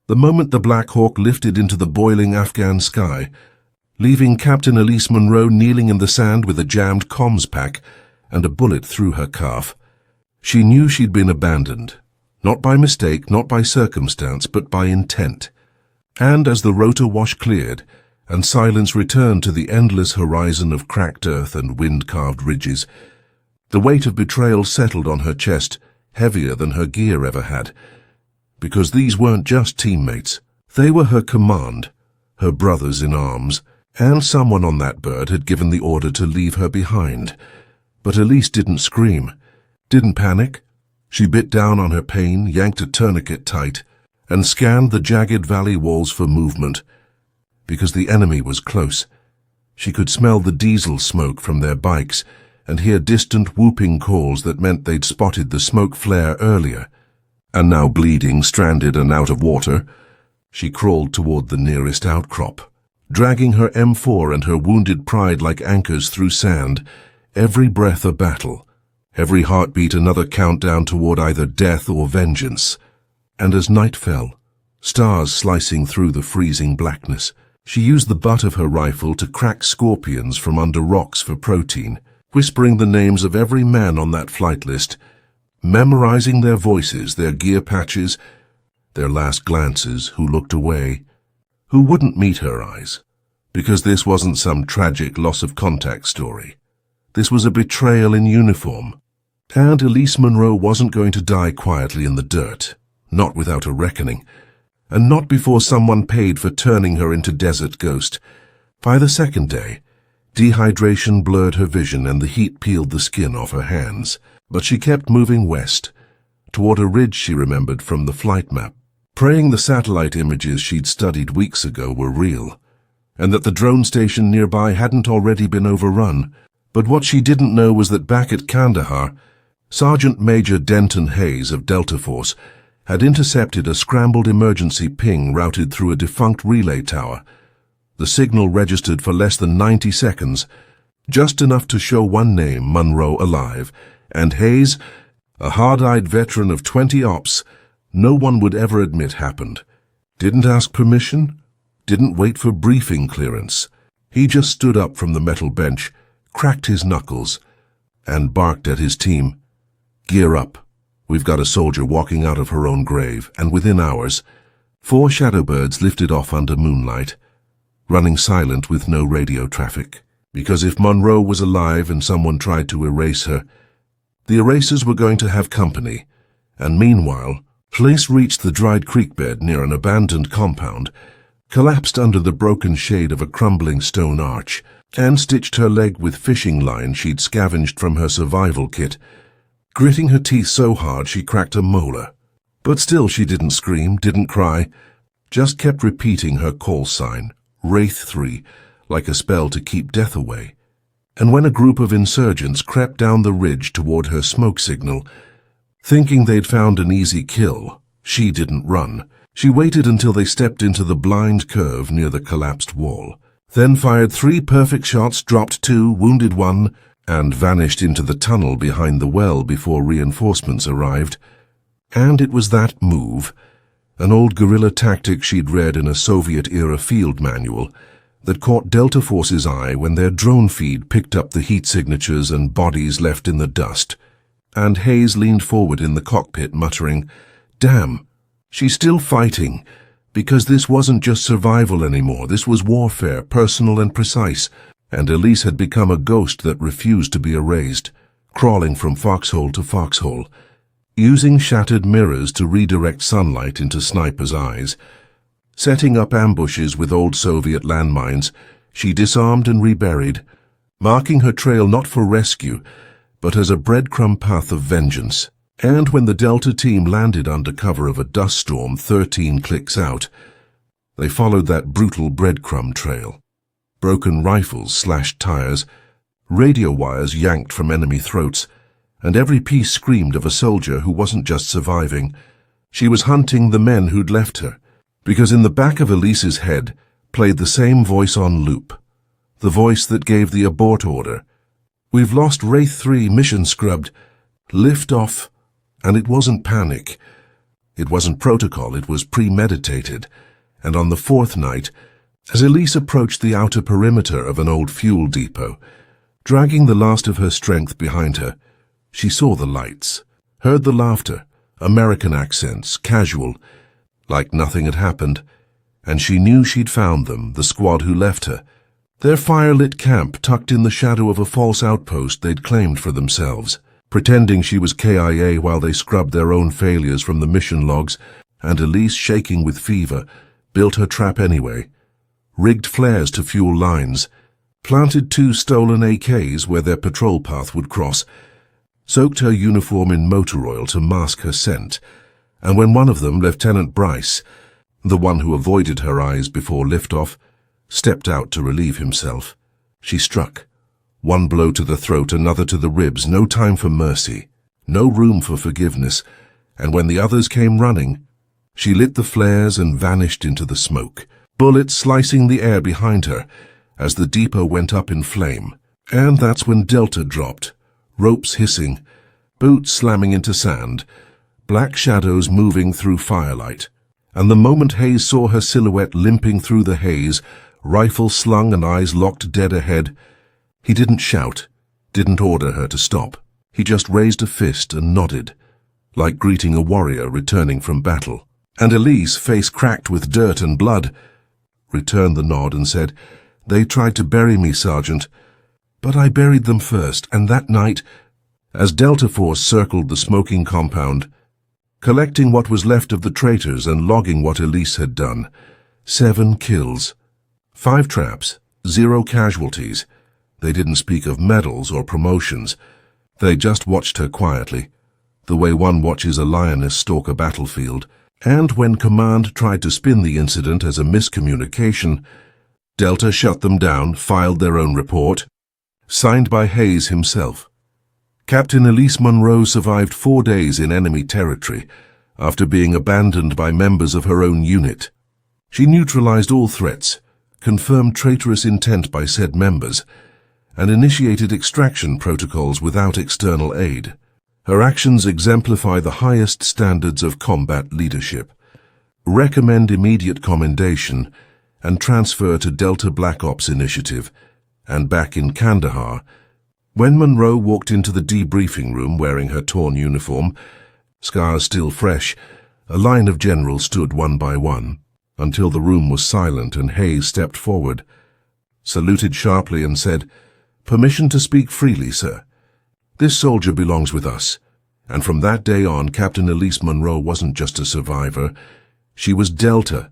The moment the Black Hawk lifted into the boiling Afghan sky, leaving Captain Elise Monroe kneeling in the sand with a jammed comms pack and a bullet through her calf, she knew she'd been abandoned, not by mistake, not by circumstance, but by intent. And as the rotor wash cleared, and silence returned to the endless horizon of cracked earth and wind-carved ridges, the weight of betrayal settled on her chest, heavier than her gear ever had. Because these weren't just teammates. They were her command, her brothers in arms, and someone on that bird had given the order to leave her behind. But Elise didn't scream, didn't panic. She bit down on her pain, yanked a tourniquet tight, and scanned the jagged valley walls for movement. Because the enemy was close. She could smell the diesel smoke from their bikes and hear distant whooping calls that meant they'd spotted the smoke flare earlier. And now bleeding, stranded and out of water, she crawled toward the nearest outcrop, dragging her M4 and her wounded pride like anchors through sand, every breath a battle, every heartbeat another countdown toward either death or vengeance. And as night fell, stars slicing through the freezing blackness, she used the butt of her rifle to crack scorpions from under rocks for protein, whispering the names of every man on that flight list, memorizing their voices, their gear patches, their last glances, who looked away, who wouldn't meet her eyes, because this wasn't some tragic loss of contact story. This was a betrayal in uniform, and Elise Monroe wasn't going to die quietly in the dirt, not without a reckoning, and not before someone paid for turning her into desert ghost. By the second day, dehydration blurred her vision and the heat peeled the skin off her hands. But she kept moving west, toward a ridge she remembered from the flight map, praying the satellite images she'd studied weeks ago were real, and that the drone station nearby hadn't already been overrun. But what she didn't know was that back at Kandahar, Sergeant Major Denton Hayes of Delta Force had intercepted a scrambled emergency ping routed through a defunct relay tower. The signal registered for less than 90 seconds, just enough to show one name, Monroe, alive, and Hayes, a hard-eyed veteran of 20 ops, no one would ever admit happened. Didn't ask permission, didn't wait for briefing clearance. He just stood up from the metal bench, cracked his knuckles, and barked at his team. Gear up. We've got a soldier walking out of her own grave, and within hours, 4 shadowbirds lifted off under moonlight, running silent with no radio traffic. Because if Monroe was alive and someone tried to erase her, the erasers were going to have company, and meanwhile, police reached the dried creek bed near an abandoned compound, collapsed under the broken shade of a crumbling stone arch, and stitched her leg with fishing line she'd scavenged from her survival kit, gritting her teeth so hard she cracked a molar. But still she didn't scream, didn't cry, just kept repeating her call sign, Wraith 3, like a spell to keep death away. And when a group of insurgents crept down the ridge toward her smoke signal, thinking they'd found an easy kill, she didn't run. She waited until they stepped into the blind curve near the collapsed wall, then fired 3 perfect shots, dropped 2, wounded 1, and vanished into the tunnel behind the well before reinforcements arrived. And it was that move, an old guerrilla tactic she'd read in a Soviet-era field manual, that caught Delta Force's eye when their drone feed picked up the heat signatures and bodies left in the dust. And Hayes leaned forward in the cockpit, muttering, "Damn, she's still fighting, because this wasn't just survival anymore, this was warfare, personal and precise." And Elise had become a ghost that refused to be erased, crawling from foxhole to foxhole, using shattered mirrors to redirect sunlight into snipers' eyes. Setting up ambushes with old Soviet landmines, she disarmed and reburied, marking her trail not for rescue, but as a breadcrumb path of vengeance. And when the Delta team landed under cover of a dust storm 13 clicks out, they followed that brutal breadcrumb trail. Broken rifles, slashed tires, radio wires yanked from enemy throats, and every piece screamed of a soldier who wasn't just surviving. She was hunting the men who'd left her. Because in the back of Elise's head played the same voice on loop, the voice that gave the abort order. "We've lost Wraith 3, mission scrubbed. Lift off." And it wasn't panic. It wasn't protocol, it was premeditated. And on the fourth night, as Elise approached the outer perimeter of an old fuel depot, dragging the last of her strength behind her, she saw the lights, heard the laughter, American accents, casual, like nothing had happened, and she knew she'd found them, the squad who left her. Their fire-lit camp tucked in the shadow of a false outpost they'd claimed for themselves, pretending she was KIA while they scrubbed their own failures from the mission logs, and Elise, shaking with fever, built her trap anyway, rigged flares to fuel lines, planted 2 stolen AKs where their patrol path would cross, soaked her uniform in motor oil to mask her scent, and when one of them, Lieutenant Bryce, the one who avoided her eyes before liftoff, stepped out to relieve himself, she struck. One blow to the throat, another to the ribs, no time for mercy, no room for forgiveness, and when the others came running, she lit the flares and vanished into the smoke, bullets slicing the air behind her as the depot went up in flame. And that's when Delta dropped, ropes hissing, boots slamming into sand, black shadows moving through firelight. And the moment Hayes saw her silhouette limping through the haze, rifle slung and eyes locked dead ahead, he didn't shout, didn't order her to stop. He just raised a fist and nodded, like greeting a warrior returning from battle. And Elise, face cracked with dirt and blood, returned the nod and said, "They tried to bury me, Sergeant, but I buried them first, and that night," as Delta Force circled the smoking compound, collecting what was left of the traitors and logging what Elise had done, 7 kills, 5 traps, 0 casualties. They didn't speak of medals or promotions. They just watched her quietly, the way one watches a lioness stalk a battlefield. And when Command tried to spin the incident as a miscommunication, Delta shut them down, filed their own report, signed by Hayes himself. Captain Elise Monroe survived 4 days in enemy territory after being abandoned by members of her own unit. She neutralized all threats, confirmed traitorous intent by said members, and initiated extraction protocols without external aid. Her actions exemplify the highest standards of combat leadership. Recommend immediate commendation and transfer to Delta Black Ops Initiative. And back in Kandahar, when Monroe walked into the debriefing room wearing her torn uniform, scars still fresh, a line of generals stood one by one, until the room was silent and Hayes stepped forward, saluted sharply and said, "Permission to speak freely, sir. This soldier belongs with us." And from that day on, Captain Elise Monroe wasn't just a survivor. She was Delta,